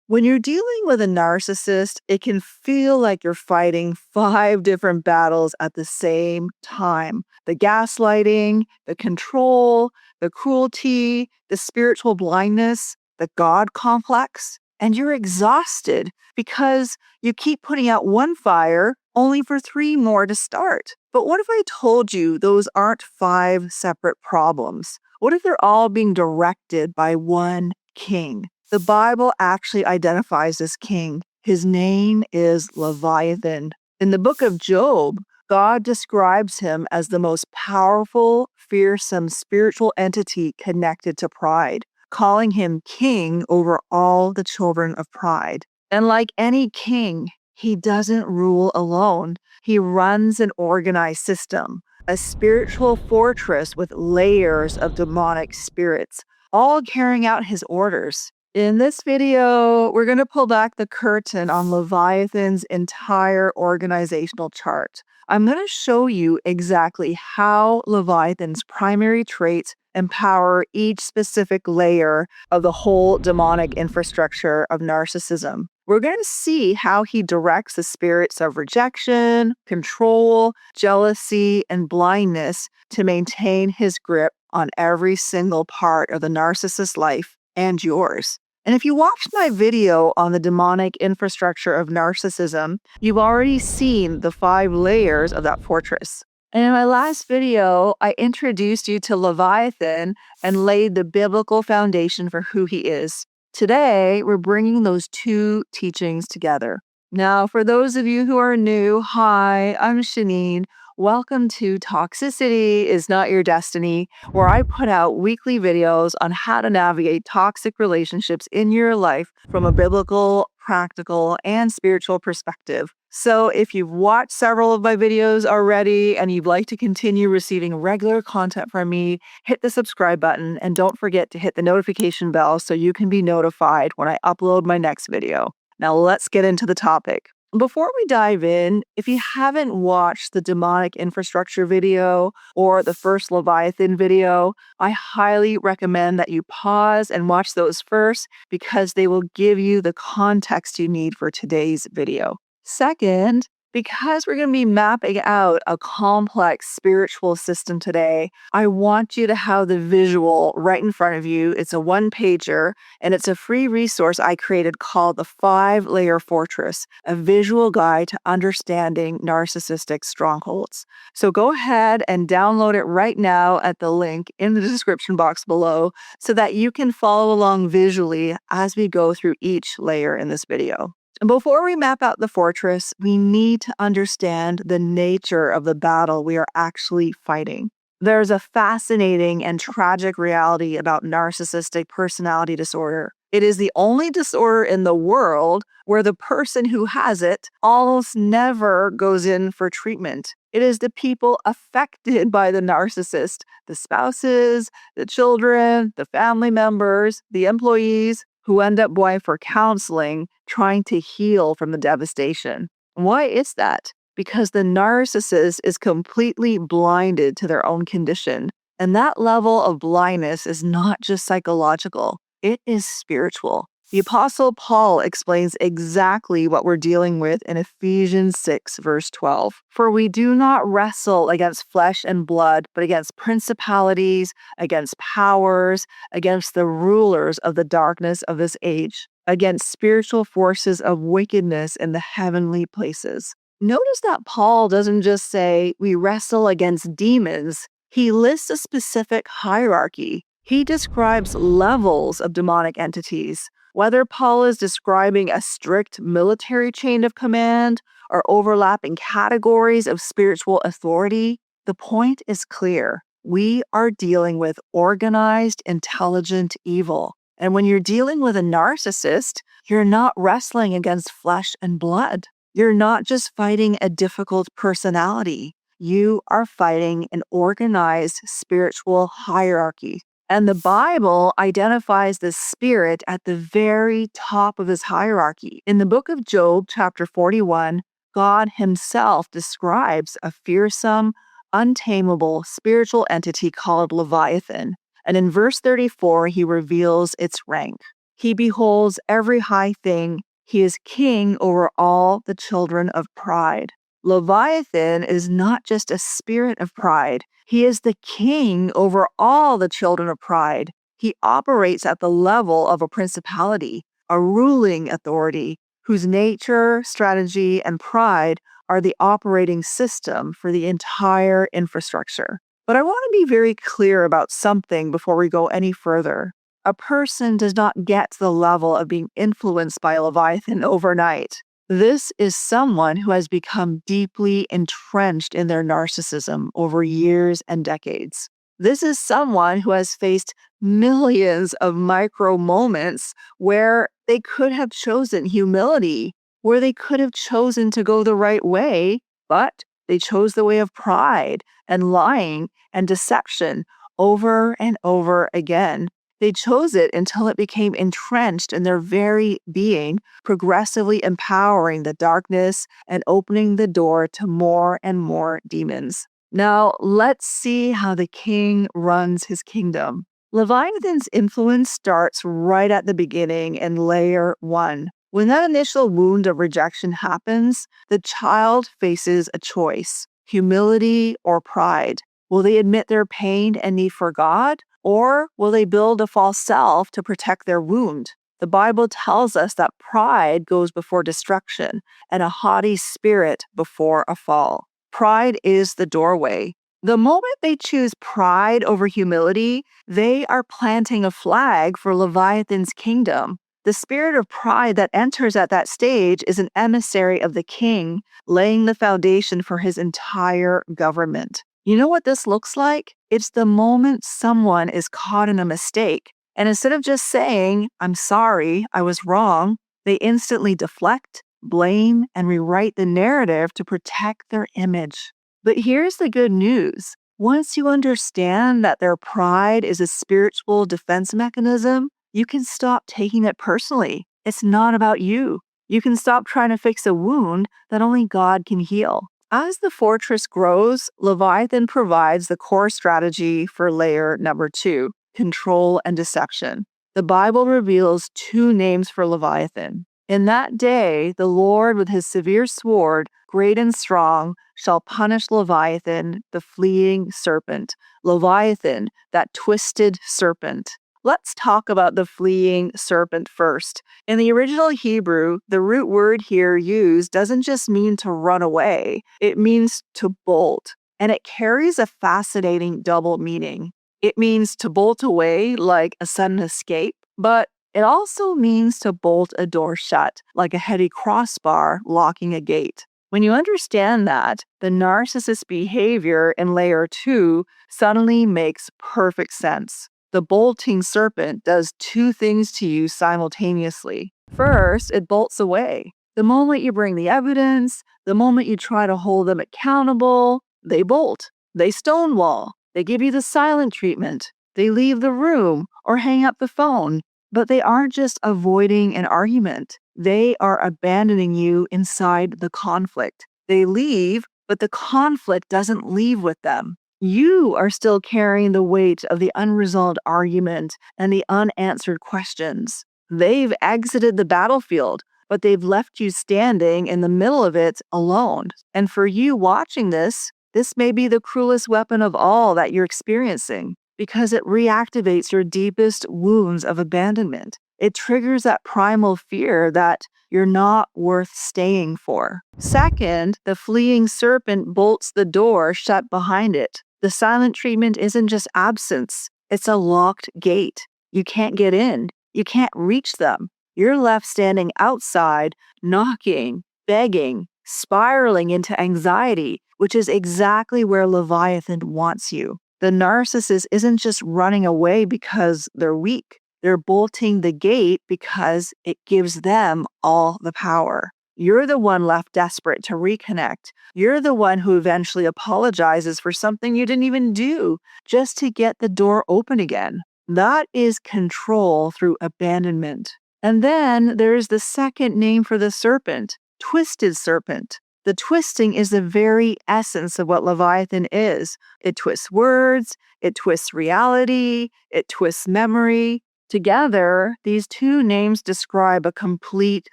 When you're dealing with a narcissist, it can feel like you're fighting 5 different battles at the same time. The gaslighting, the control, the cruelty, the spiritual blindness, the God complex. And you're exhausted because you keep putting out one fire only for 3 more to start. But what if I told you those aren't 5 separate problems? What if they're all being directed by one king? The Bible actually identifies this king. His name is Leviathan. In the book of Job, God describes him as the most powerful, fearsome spiritual entity connected to pride, calling him king over all the children of pride. And like any king, he doesn't rule alone. He runs an organized system, a spiritual fortress with layers of demonic spirits, all carrying out his orders. In this video, we're going to pull back the curtain on Leviathan's entire organizational chart. I'm going to show you exactly how Leviathan's primary traits empower each specific layer of the whole demonic infrastructure of narcissism. We're going to see how he directs the spirits of rejection, control, jealousy, and blindness to maintain his grip on every single part of the narcissist's life and yours. And if you watched my video on the demonic infrastructure of narcissism, you've already seen the 5 layers of that fortress. And in my last video, I introduced you to Leviathan and laid the biblical foundation for who he is. Today, we're bringing those 2 teachings together. Now, for those of you who are new, hi, I'm Shaneen. Welcome to Toxicity is Not Your Destiny, where I put out weekly videos on how to navigate toxic relationships in your life from a biblical, practical, and spiritual perspective. So if you've watched several of my videos already and you'd like to continue receiving regular content from me, hit the subscribe button and don't forget to hit the notification bell so you can be notified when I upload my next video. Now let's get into the topic. Before we dive in, if you haven't watched the demonic infrastructure video or the first Leviathan video, I highly recommend that you pause and watch those first because they will give you the context you need for today's video. Second, because we're going to be mapping out a complex spiritual system today, I want you to have the visual right in front of you. It's a 1-pager, and it's a free resource I created called the 5-Layer Fortress, a visual guide to understanding narcissistic strongholds. So go ahead and download it right now at the link in the description box below so that you can follow along visually as we go through each layer in this video. Before we map out the fortress, we need to understand the nature of the battle we are actually fighting. There's a fascinating and tragic reality about narcissistic personality disorder. It is the only disorder in the world where the person who has it almost never goes in for treatment. It is the people affected by the narcissist, the spouses, the children, the family members, the employees, who end up going for counseling, trying to heal from the devastation. Why is that? Because the narcissist is completely blinded to their own condition. And that level of blindness is not just psychological, it is spiritual. The Apostle Paul explains exactly what we're dealing with in Ephesians 6, verse 12. For we do not wrestle against flesh and blood, but against principalities, against powers, against the rulers of the darkness of this age, against spiritual forces of wickedness in the heavenly places. Notice that Paul doesn't just say we wrestle against demons. He lists a specific hierarchy. He describes levels of demonic entities. Whether Paul is describing a strict military chain of command or overlapping categories of spiritual authority, the point is clear. We are dealing with organized, intelligent evil. And when you're dealing with a narcissist, you're not wrestling against flesh and blood. You're not just fighting a difficult personality. You are fighting an organized spiritual hierarchy. And the Bible identifies the spirit at the very top of this hierarchy. In the book of Job, chapter 41, God himself describes a fearsome, untamable spiritual entity called Leviathan. And in verse 34, he reveals its rank. He beholds every high thing. He is king over all the children of pride. Leviathan is not just a spirit of pride. He is the king over all the children of pride. He operates at the level of a principality, a ruling authority, whose nature, strategy, and pride are the operating system for the entire infrastructure. But I want to be very clear about something before we go any further. A person does not get to the level of being influenced by a Leviathan overnight. This is someone who has become deeply entrenched in their narcissism over years and decades. This is someone who has faced millions of micro moments where they could have chosen humility, where they could have chosen to go the right way, but they chose the way of pride and lying and deception over and over again. They chose it until it became entrenched in their very being, progressively empowering the darkness and opening the door to more and more demons. Now, let's see how the king runs his kingdom. Leviathan's influence starts right at the beginning in layer 1. When that initial wound of rejection happens, the child faces a choice: humility or pride. Will they admit their pain and need for God? Or will they build a false self to protect their wound? The Bible tells us that pride goes before destruction and a haughty spirit before a fall. Pride is the doorway. The moment they choose pride over humility, they are planting a flag for Leviathan's kingdom. The spirit of pride that enters at that stage is an emissary of the king, laying the foundation for his entire government. You know what this looks like? It's the moment someone is caught in a mistake, and instead of just saying, "I'm sorry, I was wrong," they instantly deflect, blame, and rewrite the narrative to protect their image. But here's the good news. Once you understand that their pride is a spiritual defense mechanism, you can stop taking it personally. It's not about you. You can stop trying to fix a wound that only God can heal. As the fortress grows, Leviathan provides the core strategy for layer number 2, control and deception. The Bible reveals 2 names for Leviathan. In that day, the Lord with his severe sword, great and strong, shall punish Leviathan, the fleeing serpent. Leviathan, that twisted serpent. Let's talk about the fleeing serpent first. In the original Hebrew, the root word here used doesn't just mean to run away, it means to bolt. And it carries a fascinating double meaning. It means to bolt away like a sudden escape, but it also means to bolt a door shut, like a heavy crossbar locking a gate. When you understand that, the narcissist behavior in layer 2 suddenly makes perfect sense. The bolting serpent does 2 things to you simultaneously. First, it bolts away. The moment you bring the evidence, the moment you try to hold them accountable, they bolt. They stonewall. They give you the silent treatment. They leave the room or hang up the phone. But they aren't just avoiding an argument. They are abandoning you inside the conflict. They leave, but the conflict doesn't leave with them. You are still carrying the weight of the unresolved argument and the unanswered questions. They've exited the battlefield, but they've left you standing in the middle of it alone. And for you watching this may be the cruelest weapon of all that you're experiencing, because it reactivates your deepest wounds of abandonment. It triggers that primal fear that you're not worth staying for. Second, the fleeing serpent bolts the door shut behind it. The silent treatment isn't just absence, it's a locked gate. You can't get in. You can't reach them. You're left standing outside, knocking, begging, spiraling into anxiety, which is exactly where Leviathan wants you. The narcissist isn't just running away because they're weak. They're bolting the gate because it gives them all the power. You're the one left desperate to reconnect. You're the one who eventually apologizes for something you didn't even do just to get the door open again. That is control through abandonment. And then there's the second name for the serpent, twisted serpent. The twisting is the very essence of what Leviathan is. It twists words, it twists reality, it twists memory. Together, these two names describe a complete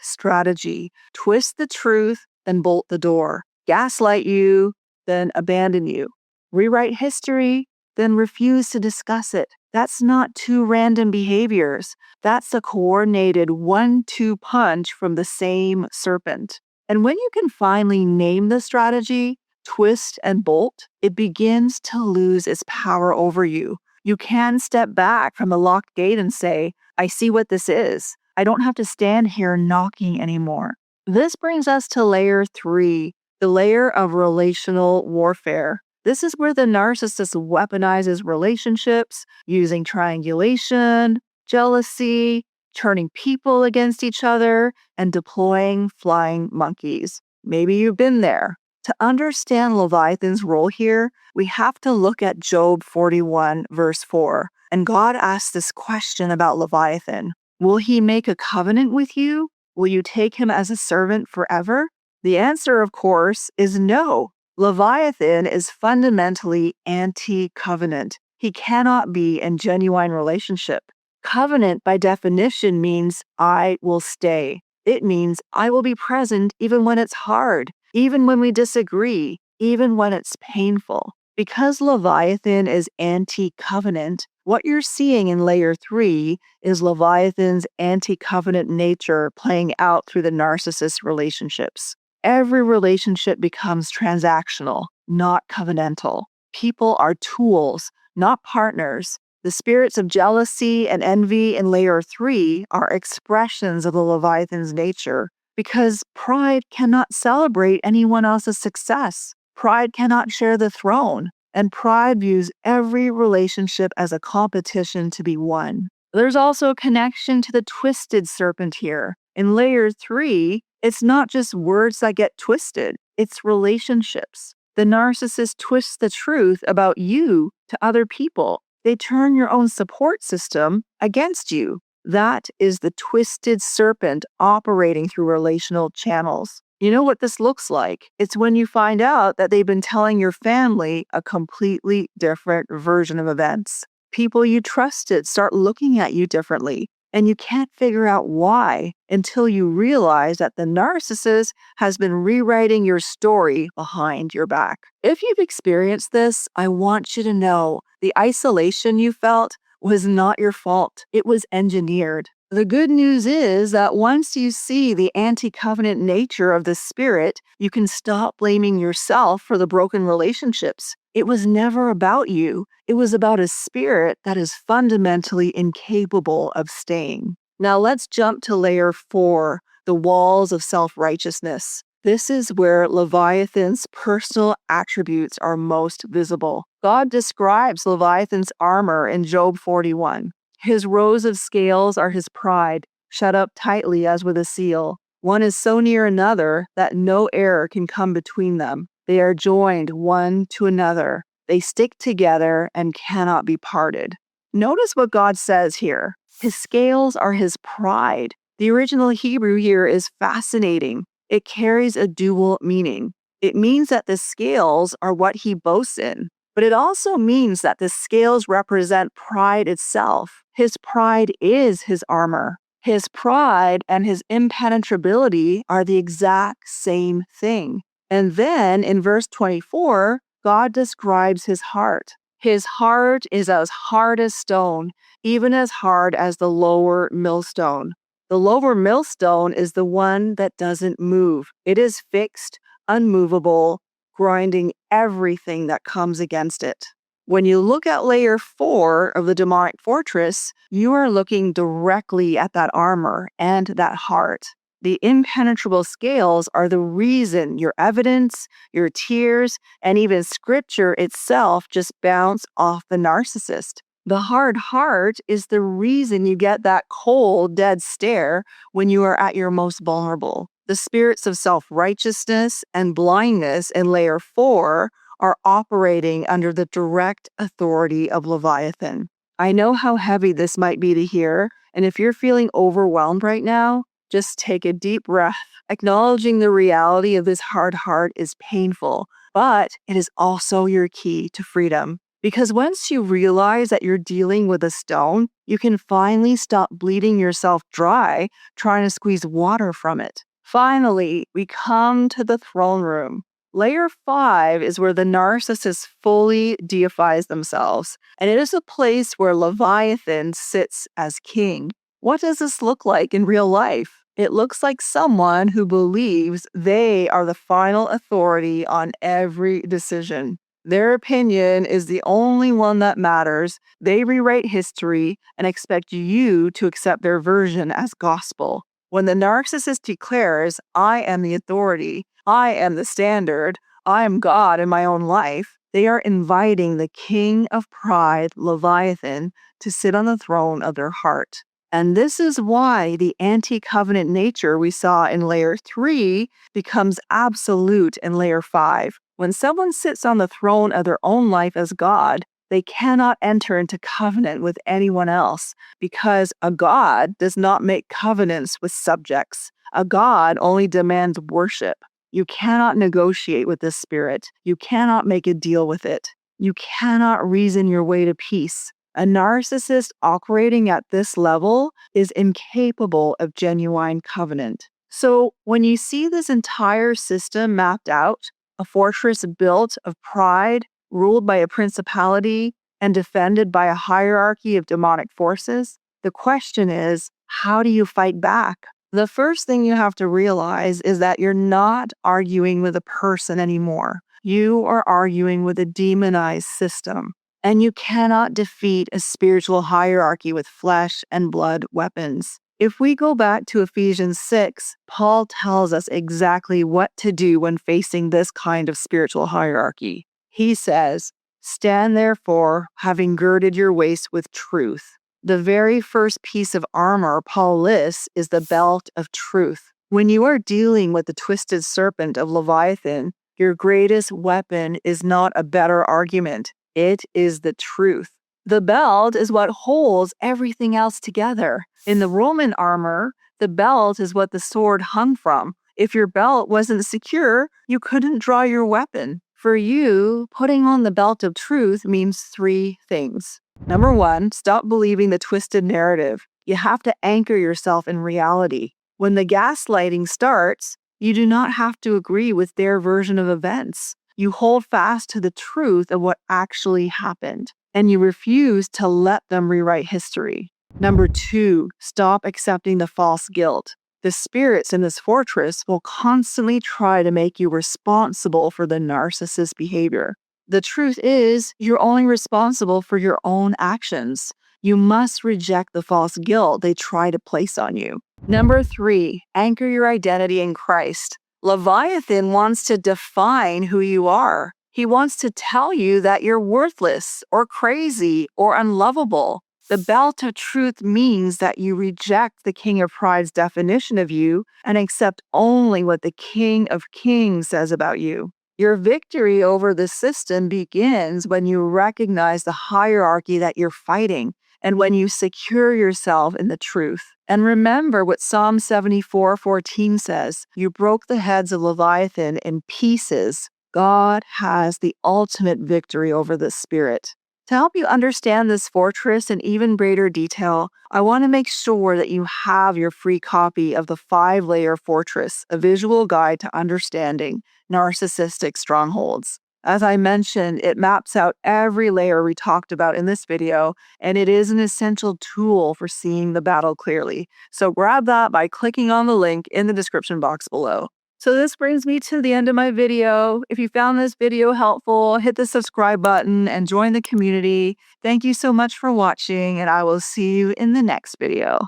strategy. Twist the truth, then bolt the door. Gaslight you, then abandon you. Rewrite history, then refuse to discuss it. That's not two random behaviors. That's a coordinated 1-2 punch from the same serpent. And when you can finally name the strategy, twist and bolt, it begins to lose its power over you. You can step back from the locked gate and say, I see what this is. I don't have to stand here knocking anymore. This brings us to layer 3, the layer of relational warfare. This is where the narcissist weaponizes relationships using triangulation, jealousy, turning people against each other, and deploying flying monkeys. Maybe you've been there. To understand Leviathan's role here, we have to look at Job 41, verse 4. And God asks this question about Leviathan. Will he make a covenant with you? Will you take him as a servant forever? The answer, of course, is no. Leviathan is fundamentally anti-covenant. He cannot be in genuine relationship. Covenant, by definition, means I will stay. It means I will be present even when it's hard, even when we disagree, even when it's painful. Because Leviathan is anti-covenant, what you're seeing in layer 3 is Leviathan's anti-covenant nature playing out through the narcissist relationships. Every relationship becomes transactional, not covenantal. People are tools, not partners. The spirits of jealousy and envy in layer 3 are expressions of the Leviathan's nature because pride cannot celebrate anyone else's success. Pride cannot share the throne, and pride views every relationship as a competition to be won. There's also a connection to the twisted serpent here. In layer 3, it's not just words that get twisted, it's relationships. The narcissist twists the truth about you to other people. They turn your own support system against you. That is the twisted serpent operating through relational channels. You know what this looks like? It's when you find out that they've been telling your family a completely different version of events. People you trusted start looking at you differently, and you can't figure out why until you realize that the narcissist has been rewriting your story behind your back. If you've experienced this, I want you to know the isolation you felt was not your fault. It was engineered. The good news is that once you see the anti-covenant nature of the spirit, you can stop blaming yourself for the broken relationships. It was never about you. It was about a spirit that is fundamentally incapable of staying. Now let's jump to layer 4, the walls of self-righteousness. This is where Leviathan's personal attributes are most visible. God describes Leviathan's armor in Job 41. His rows of scales are his pride, shut up tightly as with a seal. One is so near another that no air can come between them. They are joined one to another. They stick together and cannot be parted. Notice what God says here. His scales are his pride. The original Hebrew here is fascinating. It carries a dual meaning. It means that the scales are what he boasts in, but it also means that the scales represent pride itself. His pride is his armor. His pride and his impenetrability are the exact same thing. And then in verse 24, God describes his heart. His heart is as hard as stone, even as hard as the lower millstone. The lower millstone is the one that doesn't move. It is fixed, unmovable, grinding everything that comes against it. When you look at layer 4 of the demonic fortress, you are looking directly at that armor and that heart. The impenetrable scales are the reason your evidence, your tears, and even scripture itself just bounce off the narcissist. The hard heart is the reason you get that cold, dead stare when you are at your most vulnerable. The spirits of self-righteousness and blindness in layer 4 are operating under the direct authority of Leviathan. I know how heavy this might be to hear, and if you're feeling overwhelmed right now, just take a deep breath. Acknowledging the reality of this hard heart is painful, but it is also your key to freedom. Because once you realize that you're dealing with a stone, you can finally stop bleeding yourself dry trying to squeeze water from it. Finally, we come to the throne room. Layer 5 is where the narcissist fully deifies themselves, and it is a place where Leviathan sits as king. What does this look like in real life? It looks like someone who believes they are the final authority on every decision. Their opinion is the only one that matters. They rewrite history and expect you to accept their version as gospel. When the narcissist declares, I am the authority, I am the standard, I am God in my own life, they are inviting the king of pride, Leviathan, to sit on the throne of their heart. And this is why the anti-covenant nature we saw in layer 3 becomes absolute in layer 5. When someone sits on the throne of their own life as God, they cannot enter into covenant with anyone else because a God does not make covenants with subjects. A God only demands worship. You cannot negotiate with this spirit. You cannot make a deal with it. You cannot reason your way to peace. A narcissist operating at this level is incapable of genuine covenant. So when you see this entire system mapped out, a fortress built of pride, ruled by a principality, and defended by a hierarchy of demonic forces, the question is, how do you fight back? The first thing you have to realize is that you're not arguing with a person anymore. You are arguing with a demonized system. And you cannot defeat a spiritual hierarchy with flesh and blood weapons. If we go back to Ephesians 6, Paul tells us exactly what to do when facing this kind of spiritual hierarchy. He says, stand therefore, having girded your waist with truth. The very first piece of armor Paul lists is the belt of truth. When you are dealing with the twisted serpent of Leviathan, your greatest weapon is not a better argument. It is the truth. The belt is what holds everything else together. In the Roman armor, the belt is what the sword hung from. If your belt wasn't secure, you couldn't draw your weapon. For you, putting on the belt of truth means 3 things. Number 1, stop believing the twisted narrative. You have to anchor yourself in reality. When the gaslighting starts, you do not have to agree with their version of events. You hold fast to the truth of what actually happened, and you refuse to let them rewrite history. Number 2, stop accepting the false guilt. The spirits in this fortress will constantly try to make you responsible for the narcissist behavior. The truth is, you're only responsible for your own actions. You must reject the false guilt they try to place on you. Number 3, anchor your identity in Christ. Leviathan wants to define who you are. He wants to tell you that you're worthless or crazy or unlovable. The belt of truth means that you reject the King of Pride's definition of you and accept only what the King of Kings says about you. Your victory over the system begins when you recognize the hierarchy that you're fighting and when you secure yourself in the truth. And remember what Psalm 74:14 says, you broke the heads of Leviathan in pieces. God has the ultimate victory over the spirit. To help you understand this fortress in even greater detail, I want to make sure that you have your free copy of the 5-layer fortress, a visual guide to understanding narcissistic strongholds. As I mentioned, it maps out every layer we talked about in this video, and it is an essential tool for seeing the battle clearly. So grab that by clicking on the link in the description box below. So this brings me to the end of my video. If you found this video helpful, hit the subscribe button and join the community. Thank you so much for watching, and I will see you in the next video.